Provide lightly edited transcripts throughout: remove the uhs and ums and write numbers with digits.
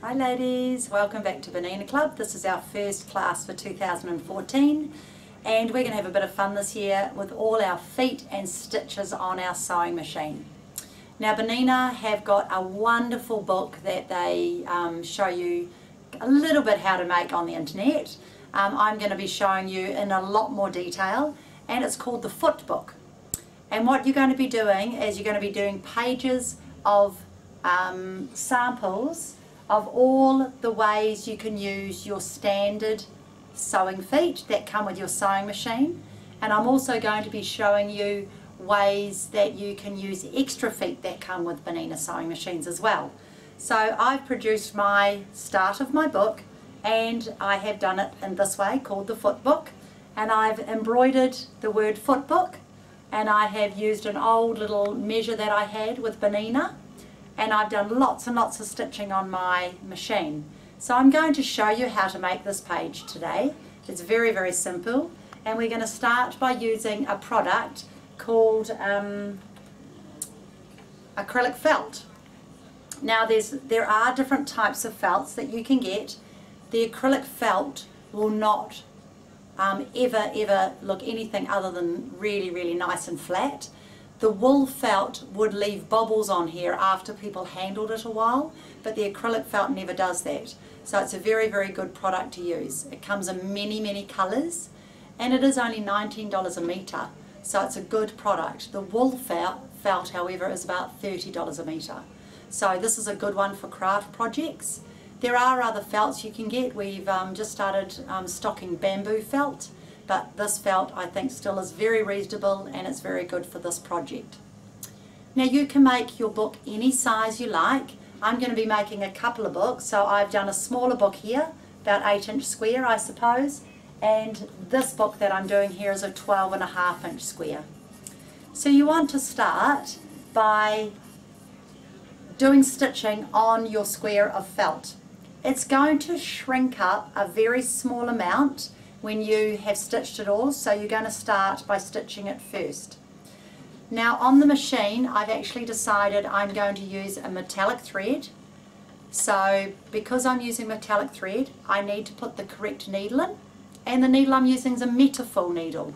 Hi ladies, welcome back to Bernina Club. This is our first class for 2014 and we're going to have a bit of fun this year with all our feet and stitches on our sewing machine. Now Bernina have got a wonderful book that they show you a little bit how to make on the internet. I'm going to be showing you in a lot more detail, and it's called the Foot Book. And what you're going to be doing is you're going to be doing pages of samples of all the ways you can use your standard sewing feet that come with your sewing machine, and I'm also going to be showing you ways that you can use extra feet that come with Bernina sewing machines as well. So I've produced my start of my book, and I have done it in this way called the Foot Book, and I've embroidered the word Foot Book, and I have used an old little measure that I had with Bernina, and I've done lots and lots of stitching on my machine. So I'm going to show you how to make this page today. It's very, very simple, and we're going to start by using a product called acrylic felt. Now there are different types of felts that you can get. The acrylic felt will not ever look anything other than really, really nice and flat. The wool felt would leave bobbles on here after people handled it a while, but the acrylic felt never does that. So it's a very, very good product to use. It comes in many, many colours, and it is only $19 a metre, so it's a good product. The wool felt, however, is about $30 a metre. So this is a good one for craft projects. There are other felts you can get. We've just started stocking bamboo felt, but this felt I think still is very reasonable, and it's very good for this project. Now you can make your book any size you like. I'm going to be making a couple of books, so I've done a smaller book here, about 8-inch square I suppose, and this book that I'm doing here is a 12.5-inch square. So you want to start by doing stitching on your square of felt. It's going to shrink up a very small amount when you have stitched it all, so you're going to start by stitching it first. Now on the machine I've actually decided I'm going to use a metallic thread. So because I'm using metallic thread, I need to put the correct needle in, and the needle I'm using is a metafull needle.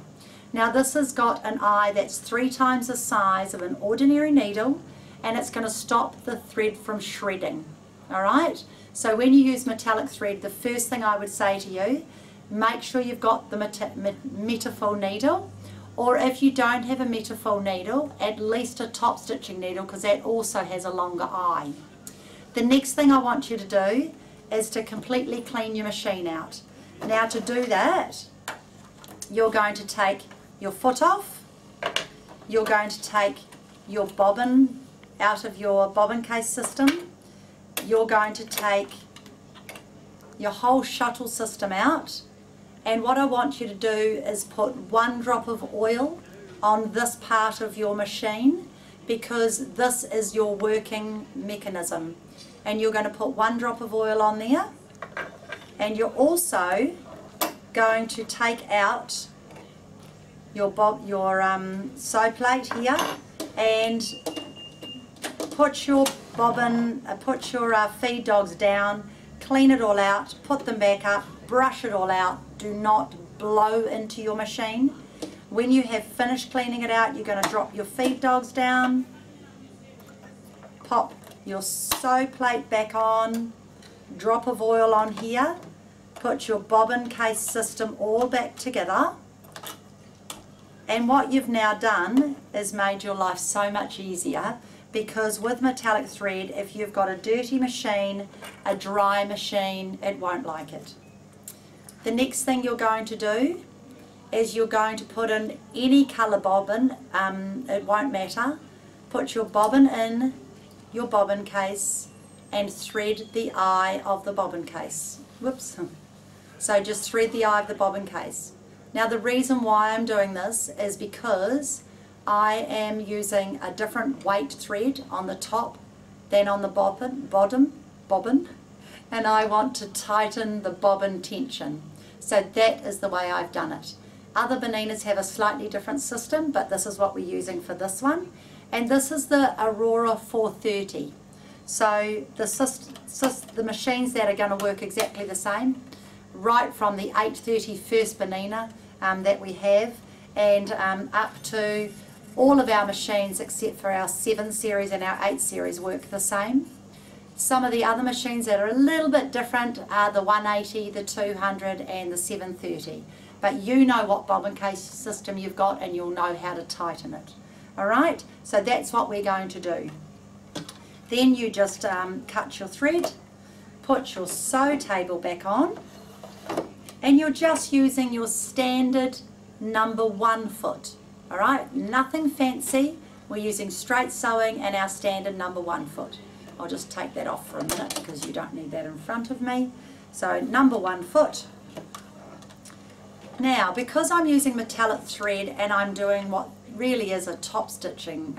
Now this has got an eye that's 3 times the size of an ordinary needle, and it's going to stop the thread from shredding. Alright, so when you use metallic thread, the first thing I would say to you, make sure you've got the metafull needle, or if you don't have a metafull needle, at least a top stitching needle, because that also has a longer eye. The next thing I want you to do is to completely clean your machine out. Now to do that, you're going to take your foot off, you're going to take your bobbin out of your bobbin case system, you're going to take your whole shuttle system out, and what I want you to do is put 1 drop of oil on this part of your machine, because this is your working mechanism, and you're going to put 1 drop of oil on there, and you're also going to take out your sew plate here and put your bobbin, put your feed dogs down, clean it all out, put them back up, brush it all out. Do not blow into your machine. When you have finished cleaning it out, you're going to drop your feed dogs down, pop your sew plate back on, drop of oil on here, put your bobbin case system all back together, and what you've now done is made your life so much easier, because with metallic thread, if you've got a dirty machine, a dry machine, it won't like it. The next thing you're going to do is you're going to put in any colour bobbin, it won't matter. Put your bobbin in your bobbin case and thread the eye of the bobbin case. Whoops. So just thread the eye of the bobbin case. Now the reason why I'm doing this is because I am using a different weight thread on the top than on the bobbin, and I want to tighten the bobbin tension. So that is the way I've done it. Other Berninas have a slightly different system, but this is what we're using for this one. And this is the Aurora 430. So the machines that are going to work exactly the same, right from the 830 first Bernina that we have, and up to all of our machines except for our 7 series and our 8 series work the same. Some of the other machines that are a little bit different are the 180, the 200 and the 730. But you know what bobbin case system you've got and you'll know how to tighten it. Alright, so that's what we're going to do. Then you just cut your thread, put your sew table back on, and you're just using your standard number 1 foot. Alright, nothing fancy. We're using straight sewing and our standard number 1 foot. I'll just take that off for a minute because you don't need that in front of me. So number 1 foot. Now, because I'm using metallic thread and I'm doing what really is a top stitching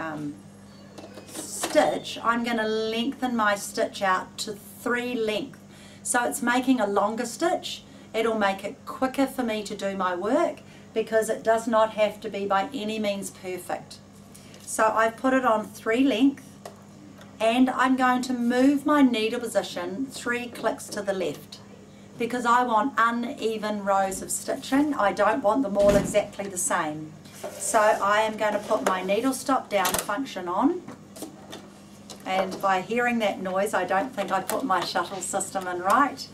stitch, I'm going to lengthen my stitch out to 3 length. So it's making a longer stitch. It'll make it quicker for me to do my work because it does not have to be by any means perfect. So I've put it on 3 length. And I'm going to move my needle position 3 clicks to the left because I want uneven rows of stitching. I don't want them all exactly the same. So I am going to put my needle stop down function on, and by hearing that noise I don't think I put my shuttle system in right.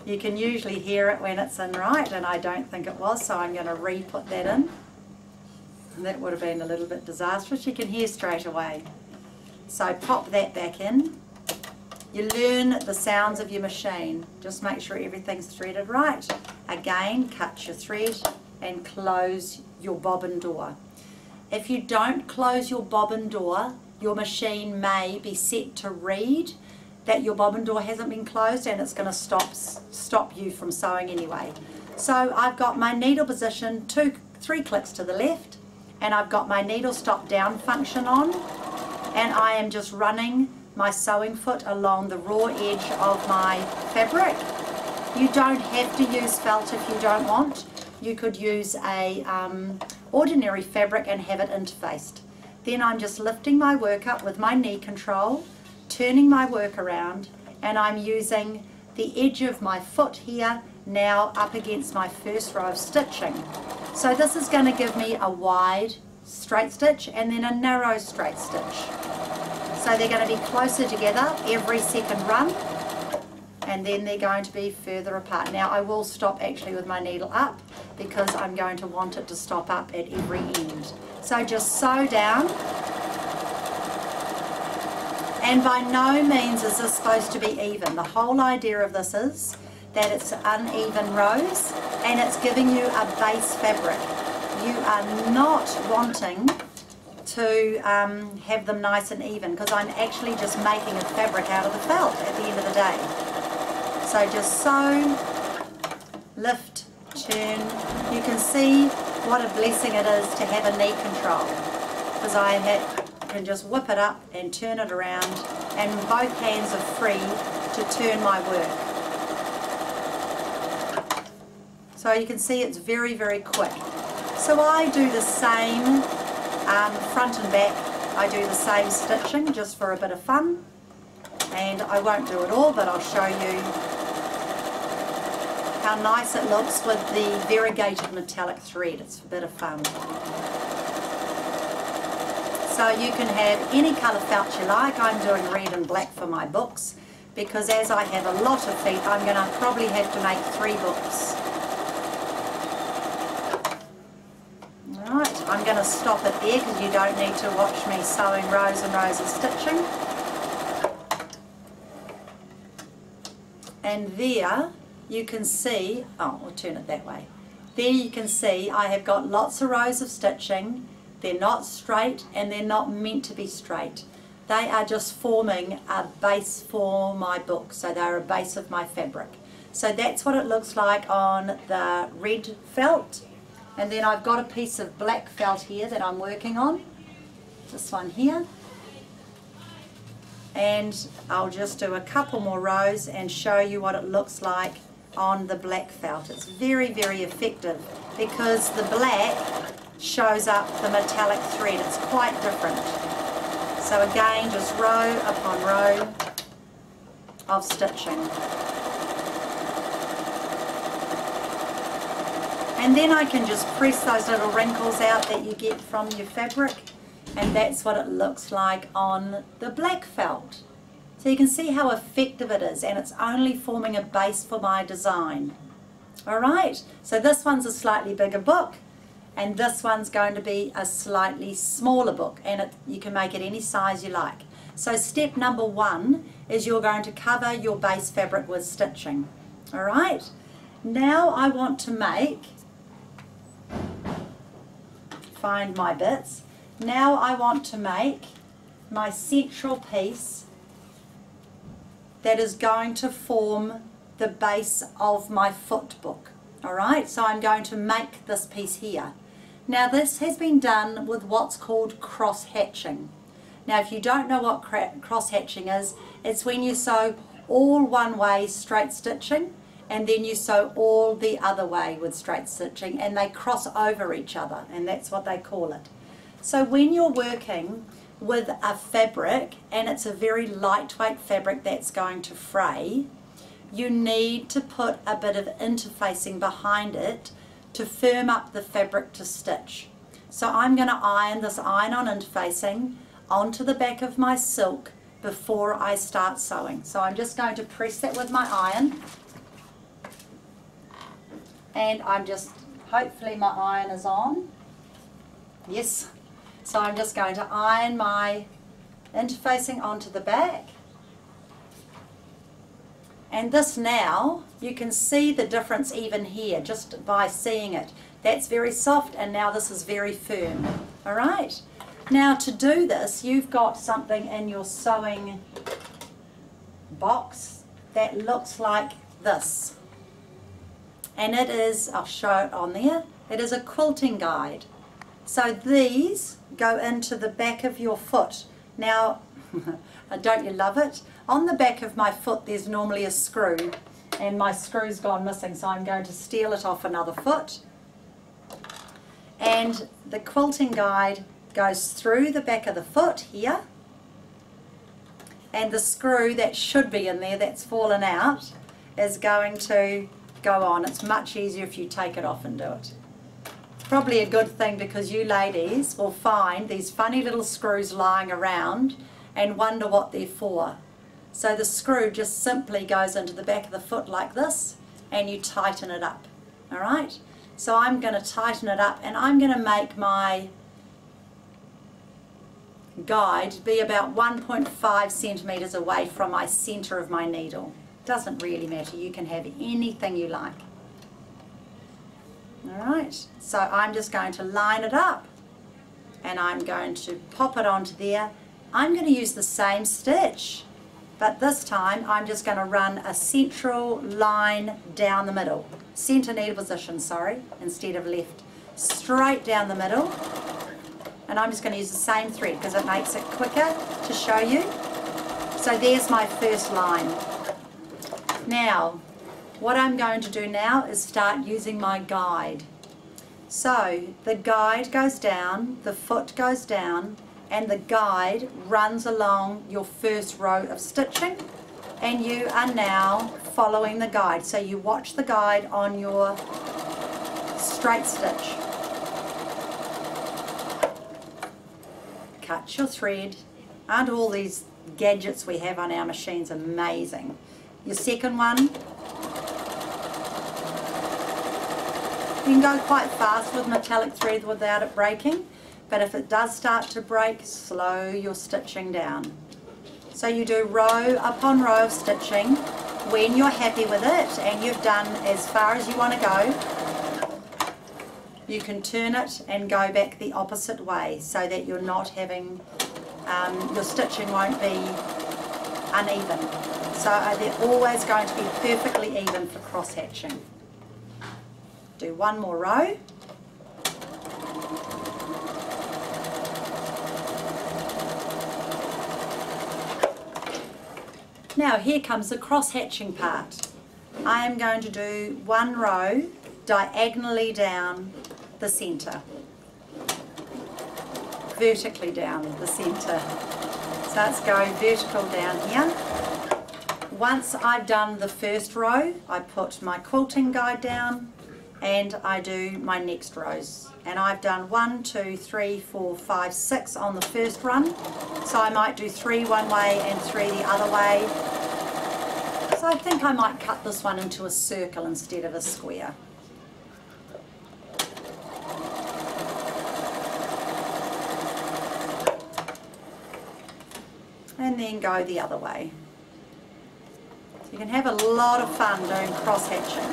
You can usually hear it when it's in right, and I don't think it was, so I'm going to re-put that in. And that would have been a little bit disastrous. You can hear straight away. So pop that back in. You learn the sounds of your machine. Just make sure everything's threaded right. Again, cut your thread and close your bobbin door. If you don't close your bobbin door, your machine may be set to read that your bobbin door hasn't been closed, and it's going to stop you from sewing anyway. So I've got my needle position 3 clicks to the left, and I've got my needle stop down function on. And I am just running my sewing foot along the raw edge of my fabric. You don't have to use felt if you don't want. You could use a ordinary fabric and have it interfaced. Then I'm just lifting my work up with my knee control, turning my work around, and I'm using the edge of my foot here now up against my first row of stitching. So this is going to give me a wide straight stitch and then a narrow straight stitch. So they're going to be closer together every second run, and then they're going to be further apart. Now I will stop actually with my needle up because I'm going to want it to stop up at every end. So just sew down, and by no means is this supposed to be even. The whole idea of this is that it's uneven rows and it's giving you a base fabric. You are not wanting to have them nice and even, because I'm actually just making a fabric out of the felt at the end of the day. So just sew, lift, turn. You can see what a blessing it is to have a knee control, because I can just whip it up and turn it around, and both hands are free to turn my work. So you can see it's very, very quick. So I do the same front and back. I do the same stitching just for a bit of fun, and I won't do it all, but I'll show you how nice it looks with the variegated metallic thread. It's a bit of fun. So you can have any colour felt you like. I'm doing red and black for my books, because as I have a lot of feet, I'm going to probably have to make 3 books. Alright, I'm going to stop it there because you don't need to watch me sewing rows and rows of stitching. And there you can see, oh, we'll turn it that way. There you can see I have got lots of rows of stitching. They're not straight and they're not meant to be straight. They are just forming a base for my book, so they're a base of my fabric. So that's what it looks like on the red felt. And then I've got a piece of black felt here that I'm working on, this one here. And I'll just do a couple more rows and show you what it looks like on the black felt. It's very, very effective because the black shows up the metallic thread. It's quite different. So again, just row upon row, of stitching. And then I can just press those little wrinkles out that you get from your fabric, and that's what it looks like on the black felt. So you can see how effective it is, and it's only forming a base for my design. Alright, so this one's a slightly bigger book, and this one's going to be a slightly smaller book, and you can make it any size you like. So step number 1 is you're going to cover your base fabric with stitching. Alright, now I want to find my bits. Now I want to make my central piece that is going to form the base of my foot book. Alright, so I'm going to make this piece here. Now this has been done with what's called cross hatching. Now if you don't know what cross hatching is, it's when you sew all one way straight stitching and then you sew all the other way with straight stitching, and they cross over each other, and that's what they call it. So when you're working with a fabric and it's a very lightweight fabric that's going to fray, you need to put a bit of interfacing behind it to firm up the fabric to stitch. So I'm going to iron this iron-on interfacing onto the back of my silk before I start sewing. So I'm just going to press that with my iron, and I'm just, hopefully my iron is on. Yes. So I'm just going to iron my interfacing onto the back. And this now, you can see the difference even here just by seeing it. That's very soft, and now this is very firm. Alright, now to do this, you've got something in your sewing box that looks like this. And it is, I'll show it on there, it is a quilting guide. So these go into the back of your foot. Now, don't you love it? On the back of my foot there's normally a screw, and my screw's gone missing, so I'm going to steal it off another foot. And the quilting guide goes through the back of the foot here, and the screw that should be in there that's fallen out is going to go on. It's much easier if you take it off and do it. Probably a good thing, because you ladies will find these funny little screws lying around and wonder what they're for. So the screw just simply goes into the back of the foot like this, and you tighten it up. Alright, so I'm going to tighten it up, and I'm going to make my guide be about 1.5 centimeters away from my center of my needle. Doesn't really matter, you can have anything you like. Alright, so I'm just going to line it up, and I'm going to pop it onto there. I'm going to use the same stitch, but this time I'm just going to run a central line down the middle. Center needle position, sorry, instead of left. Straight down the middle. And I'm just going to use the same thread because it makes it quicker to show you. So there's my first line. Now, what I'm going to do now is start using my guide. So the guide goes down, the foot goes down, and the guide runs along your first row of stitching, and you are now following the guide. So you watch the guide on your straight stitch. Cut your thread. Aren't all these gadgets we have on our machines amazing? Your second one, you can go quite fast with metallic thread without it breaking, but if it does start to break, slow your stitching down. So you do row upon row of stitching. When you're happy with it and you've done as far as you want to go, you can turn it and go back the opposite way so that you're not having, your stitching won't be uneven. So they're always going to be perfectly even for cross hatching. Do one more row. Now here comes the cross hatching part. I am going to do one row diagonally down the centre, vertically down the centre. So it's going vertical down here, once I've done the first row, I put my quilting guide down and I do my next rows. And I've done 1, 2, 3, 4, 5, 6 on the first run. So I might do 3 one way and 3 the other way. So I think I might cut this one into a circle instead of a square. And then go the other way. So you can have a lot of fun doing cross hatching.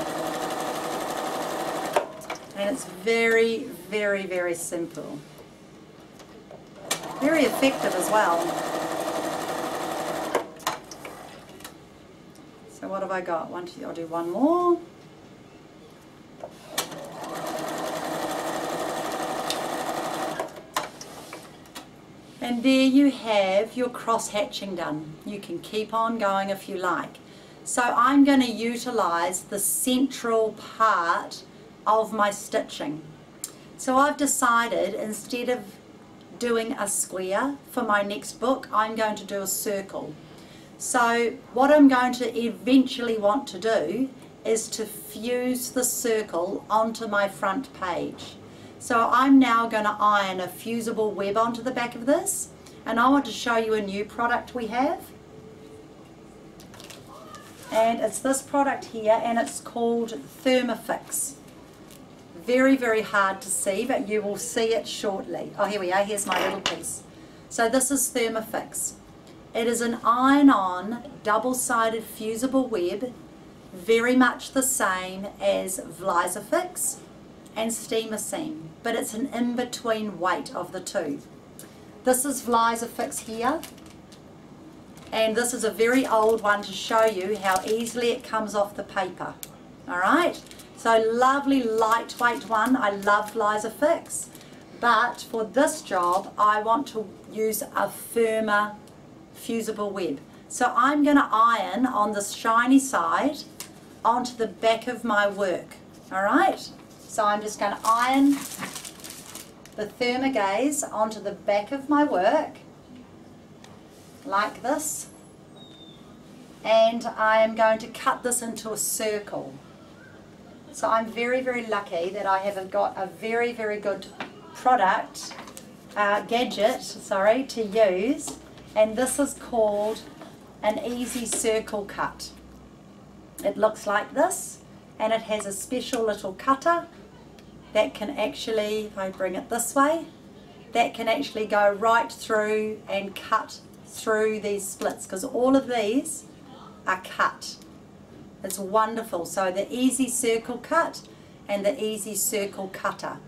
And it's very, very, very simple. Very effective as well. So what have I got? One, two, I'll do one more. And there you have your cross hatching done. You can keep on going if you like. So I'm going to utilize the central part of my stitching. So I've decided instead of doing a square for my next book, I'm going to do a circle. So what I'm going to eventually want to do is to fuse the circle onto my front page. So I'm now going to iron a fusible web onto the back of this, and I want to show you a new product we have. And it's this product here, and it's called Thermafix. Very, very hard to see, but you will see it shortly. Oh, here we are. Here's my little piece. So this is Thermafix. It is an iron-on, double-sided fusible web, very much the same as Vlisafix and Steamer Seam, but it's an in-between weight of the two. This is Vlisafix here, and this is a very old one to show you how easily it comes off the paper. All right? So lovely lightweight one. I love Vlisafix, but for this job I want to use a firmer fusible web. So I'm going to iron on the shiny side onto the back of my work. Alright, so I'm just going to iron the Thermagaze onto the back of my work like this, and I am going to cut this into a circle. So I'm very, very lucky that I have got a very, very good product, gadget, to use, and this is called an easy circle cut. It looks like this, and it has a special little cutter that can actually, if I bring it this way, that can actually go right through and cut through these splits, because all of these are cut. It's wonderful. So the easy circle cut and the easy circle cutter.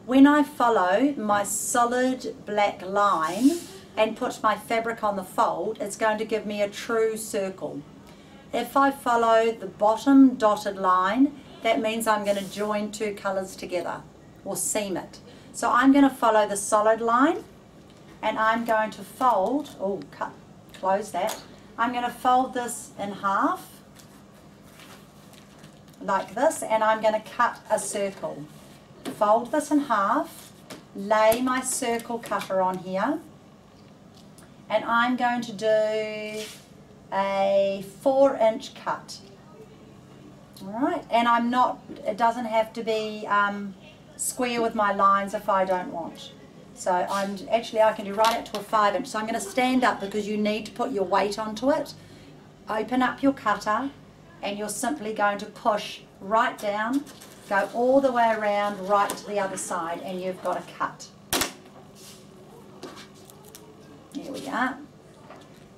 When I follow my solid black line and put my fabric on the fold, it's going to give me a true circle. If I follow the bottom dotted line, that means I'm going to join two colours together or seam it. So I'm going to follow the solid line, and I'm going to fold, close that. I'm going to fold this in half like this, and I'm going to cut a circle. Fold this in half, lay my circle cutter on here, and I'm going to do a 4-inch cut. Alright, and it doesn't have to be square with my lines if I don't want. So I can do right up to a 5-inch. So I'm going to stand up because you need to put your weight onto it. Open up your cutter, and you're simply going to push right down, go all the way around right to the other side, and you've got a cut. There we are.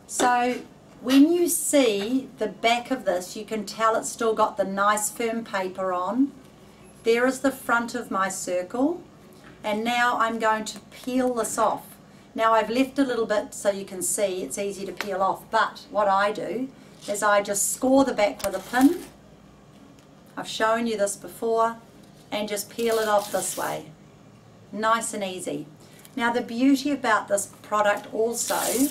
So when you see the back of this, you can tell it's still got the nice firm paper on. There is the front of my circle, and now I'm going to peel this off. Now I've left a little bit so you can see it's easy to peel off, but what I do is I just score the back with a pin. I've shown you this before, and just peel it off this way. Nice and easy. Now the beauty about this product also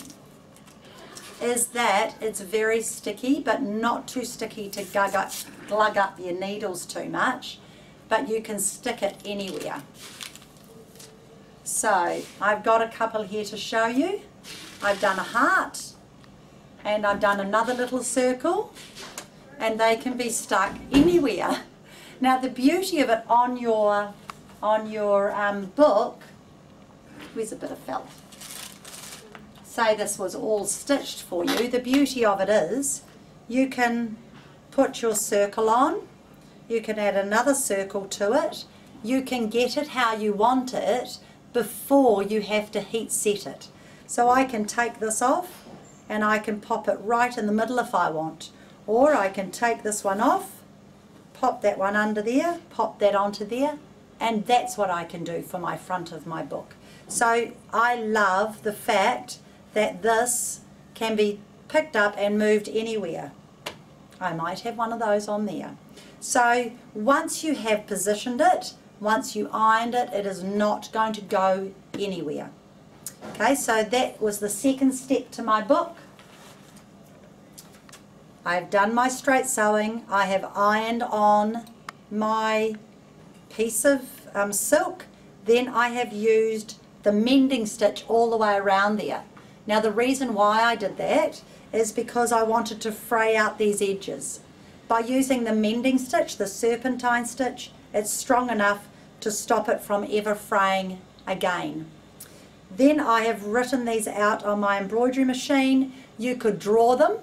is that it's very sticky, but not too sticky to glug up your needles too much, but you can stick it anywhere. So I've got a couple here to show you. I've done a heart, and I've done another little circle, and they can be stuck anywhere. Now the beauty of it on your book, where's a bit of felt? Say this was all stitched for you. The beauty of it is you can put your circle on, you can add another circle to it, you can get it how you want it before you have to heat set it. So I can take this off and I can pop it right in the middle if I want, or I can take this one off, pop that one under there, pop that onto there, and that's what I can do for my front of my book. So I love the fact that this can be picked up and moved anywhere. I might have one of those on there. So once you have positioned it, once you ironed it, it is not going to go anywhere. Okay, so that was the second step to my book. I've done my straight sewing. I have ironed on my piece of silk. Then I have used the mending stitch all the way around there. Now the reason why I did that is because I wanted to fray out these edges. By using the mending stitch, the serpentine stitch, it's strong enough to stop it from ever fraying again. Then I have written these out on my embroidery machine. You could draw them,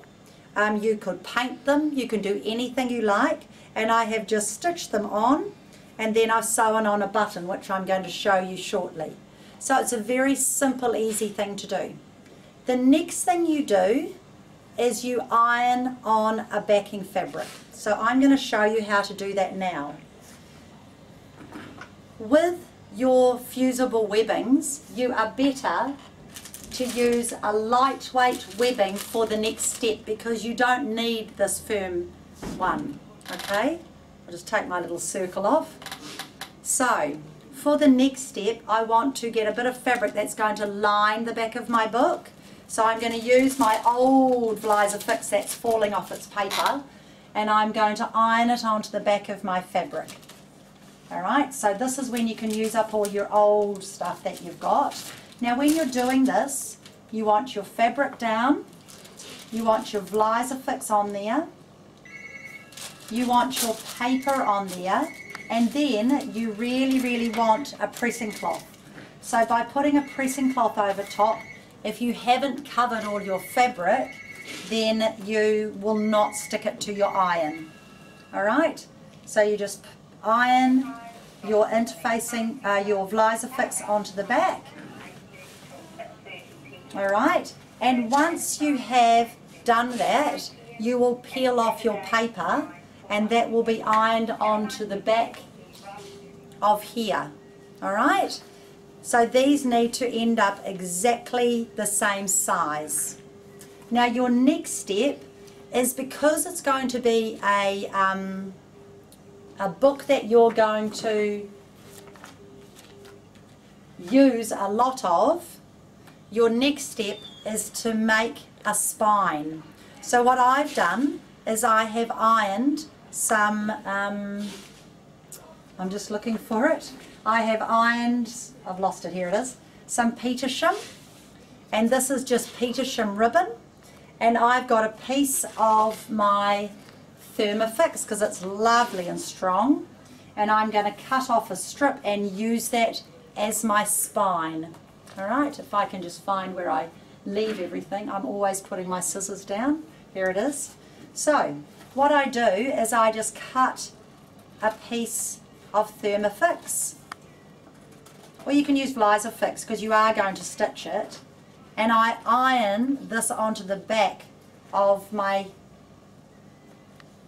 you could paint them, you can do anything you like, and I have just stitched them on, and then I've sewn on a button, which I'm going to show you shortly. So it's a very simple, easy thing to do. The next thing you do is you iron on a backing fabric. So I'm going to show you how to do that now. With your fusible webbings, you are better to use a lightweight webbing for the next step because you don't need this firm one. Okay, I'll just take my little circle off. So for the next step, I want to get a bit of fabric that's going to line the back of my book. So I'm going to use my old Blizer Fix that's falling off its paper, and I'm going to iron it onto the back of my fabric. Alright, so this is when you can use up all your old stuff that you've got. Now when you're doing this, you want your fabric down, you want your Blizer Fix on there, you want your paper on there, and then you really want a pressing cloth. So by putting a pressing cloth over top, if you haven't covered all your fabric, then you will not stick it to your iron. Alright, so you just iron your interfacing, your Blizer Fix onto the back. Alright, and once you have done that, you will peel off your paper, and that will be ironed onto the back of here. Alright, so these need to end up exactly the same size. Now your next step is, because it's going to be a book that you're going to use a lot of, your next step is to make a spine. So what I've done is I have ironed some, I'm just looking for it, I have ironed, I've lost it, here it is, some Petersham, and this is just Petersham ribbon, and I've got a piece of my Thermafix because it's lovely and strong, and I'm going to cut off a strip and use that as my spine. Alright, if I can just find where I leave everything. I'm always putting my scissors down. Here it is. So what I do is I just cut a piece of Thermafix, or you can use Blizer Fix because you are going to stitch it, and I iron this onto the back of my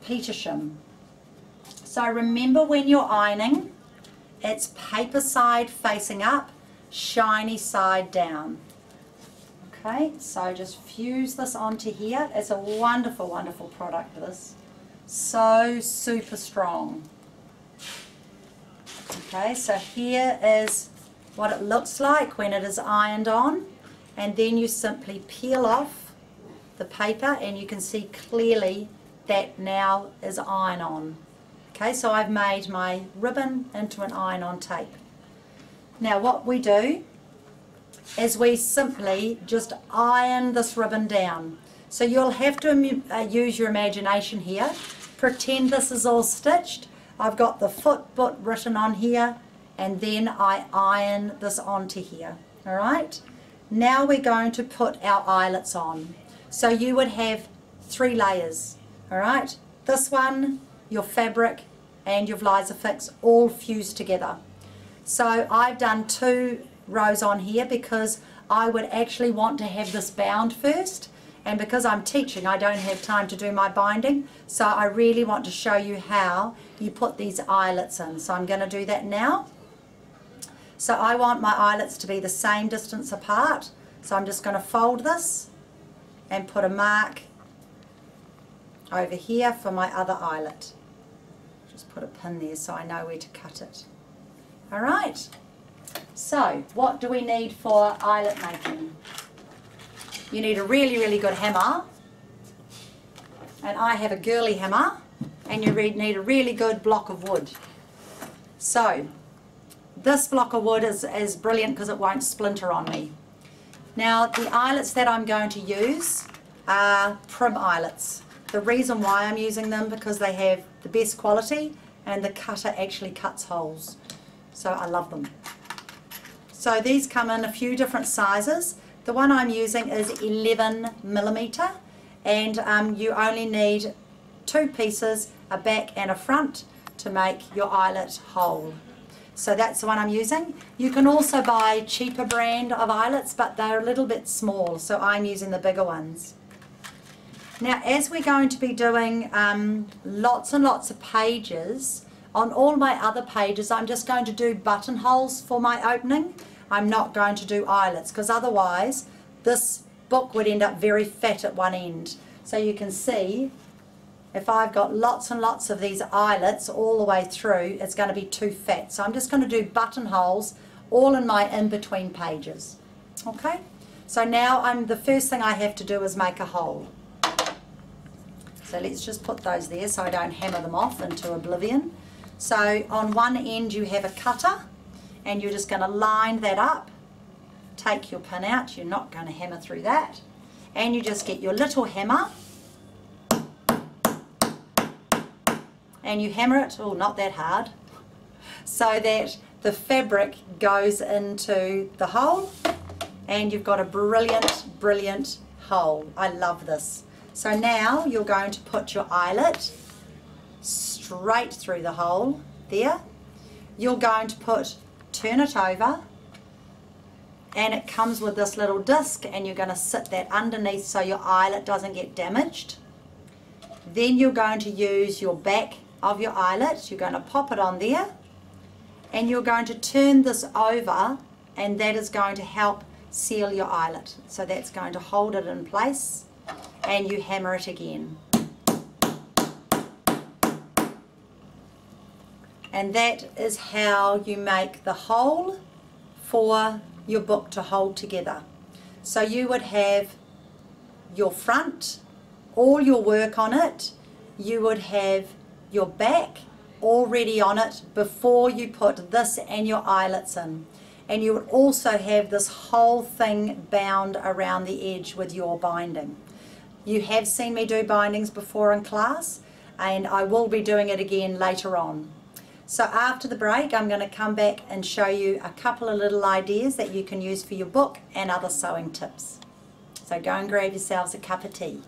Petersham. So remember, when you're ironing, it's paper side facing up, shiny side down. Okay, so just fuse this onto here. It's a wonderful, wonderful product, this. So super strong. Okay, so here is what it looks like when it is ironed on, and then you simply peel off the paper and you can see clearly that now is iron on. Okay, so I've made my ribbon into an iron-on tape. Now what we do is we simply just iron this ribbon down. So you'll have to use your imagination here. Pretend this is all stitched. I've got the foot written on here, and then I iron this onto here. Alright? Now we're going to put our eyelets on. So you would have 3 layers. Alright? This one, your fabric, and your Vlisafix all fused together. So I've done 2 rows on here because I would actually want to have this bound first, and because I'm teaching I don't have time to do my binding, so I really want to show you how you put these eyelets in. So I'm going to do that now. So I want my eyelets to be the same distance apart, so I'm just going to fold this and put a mark over here for my other eyelet. Just put a pin there so I know where to cut it. Alright, so what do we need for eyelet making? You need a really good hammer, and I have a girly hammer, and you need a really good block of wood. So this block of wood is brilliant because it won't splinter on me. Now the eyelets that I'm going to use are prim eyelets. The reason why I'm using them because they have the best quality and the cutter actually cuts holes. So I love them. So these come in a few different sizes. The one I'm using is 11mm, and you only need 2 pieces, a back and a front, to make your eyelet hole. So that's the one I'm using. You can also buy a cheaper brand of eyelets, but they're a little bit small, so I'm using the bigger ones. Now as we're going to be doing lots and lots of pages, on all my other pages I'm just going to do buttonholes for my opening. I'm not going to do eyelets because otherwise this book would end up very fat at one end. So you can see if I've got lots and lots of these eyelets all the way through, it's going to be too fat. So I'm just going to do buttonholes all in my in-between pages. Okay, so now the first thing I have to do is make a hole. So let's just put those there so I don't hammer them off into oblivion. So on one end you have a cutter, and you're just going to line that up. Take your pin out, you're not going to hammer through that. And you just get your little hammer, and you hammer it, oh not that hard, so that the fabric goes into the hole, and you've got a brilliant hole. I love this. So now you're going to put your eyelet straight through the hole there. You're going to turn it over, and it comes with this little disc, and you're going to sit that underneath so your eyelet doesn't get damaged. Then you're going to use your back of your eyelet, you're going to pop it on there, and you're going to turn this over, and that is going to help seal your eyelet. So that's going to hold it in place, and you hammer it again. And that is how you make the hole for your book to hold together. So you would have your front, all your work on it, you would have your back already on it before you put this and your eyelets in. And you would also have this whole thing bound around the edge with your binding. You have seen me do bindings before in class, and I will be doing it again later on. So after the break I'm going to come back and show you a couple of little ideas that you can use for your book and other sewing tips. So go and grab yourselves a cup of tea.